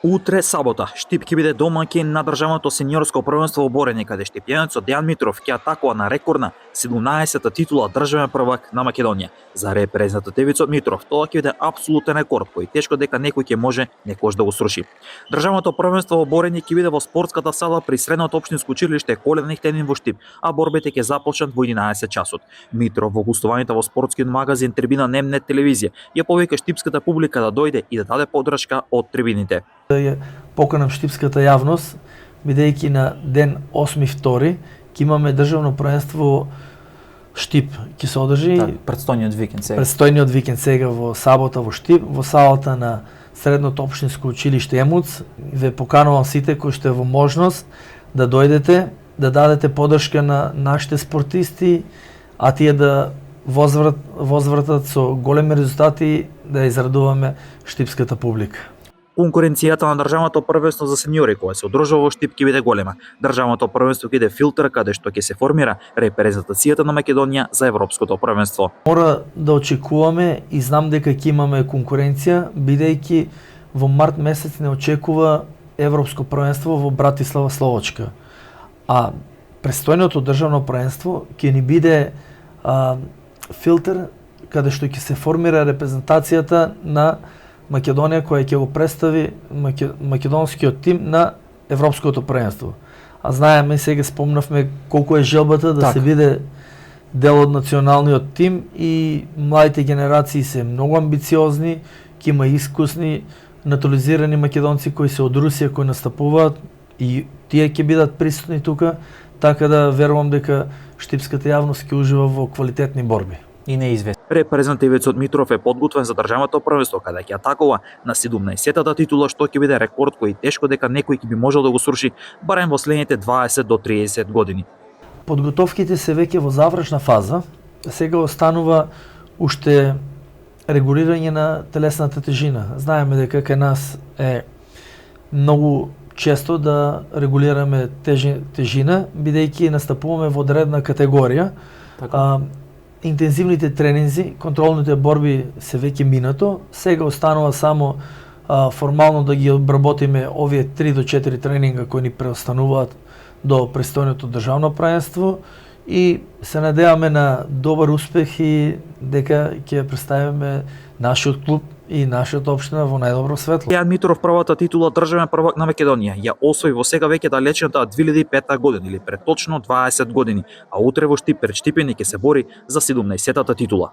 Утре сабота, Штип ќе биде домаќин на државното сениорско првенство во борење, каде штипјанецот Дејан Митров ќе атакува на рекордна 17-та титула државен првак на Македонија. За репрезентативецот Митров тоа ќе биде апсолутен рекорд кој тешко дека некој ќе може некош да го сруши. Државното првенство во борење ќе биде во спортската сала при средното општинско училиште Коледа Нехтенин во Штип, а борбите ќе започнат во 11 часот. Митров во гостувањето во спортскиот магазин Трибина Немнет телевизија ја повика штипската публика да дојде и да даде поддршка од трибините. Да ја поканам штипската јавност, бидејќи на ден 8.2 ќе имаме државно првенство Штип ќе се одржи предстојниот викенд сега. Предстојниот викенд сега во сабота во Штип, во салата на Средното општинско училиште Емуц. Ве поканувам сите кои сте во можност да дојдете, да дадете поддршка на нашите спортисти, а тие да возвратат со големи резултати да израдуваме штипската публика. Конкуренцијата на државното првенство за сениори која се одржува во Штип ќе биде голема. Државното првенство ќе биде филтер каде што ќе се формира репрезентацијата на Македонија за европското првенство. Мора да очекуваме и знам дека ќе имаме конкуренција, бидејќи во март месец не очекува европско првенство во Братислава, Словачка. А престојното државно првенство ќе ни биде филтер каде што ќе се формира репрезентацијата на Македонија која ќе го представи македонскиот тим на европското првенство. А знаеме, сега спомнавме колку е желбата да се биде дел од националниот тим и младите генерации се многу амбициозни, ќе има искусни натурализирани македонци кои се од Русија кои настапуваат и тие ќе бидат присутни тука, така да верувам дека штипската јавност ќе ужива во квалитетни борби. И неизвестни. Репрезентативецот Митров е подготвен за државното првенство каде ќе атакува на 17-тата титула, што ќе биде рекорд кој тешко дека некој ќе би можел да го сруши барем во следните 20 до 30 години. Подготовките се веќе во завршна фаза. Сега останува уште регулирање на телесната тежина. Знаеме дека кај нас е многу често да регулираме тежина, бидејќи настапуваме во одредна категорија. Интензивните тренинзи, контролните борби се веќе минато. Сега останува само формално да ги обработиме овие 3 до 4 тренинга кои ни преостануваат до престојното државно првенство и се надеваме на добар успех и дека ќе представиме нашиот клуб и нашата општина во најдобро светло. Дејан Митров првата титула државен првак на Македонија ја освои во сега веќе далечната 2005 година или пред точно 20 години, а утре во Штип пред Штипјани ќе се бори за 17-тата титула.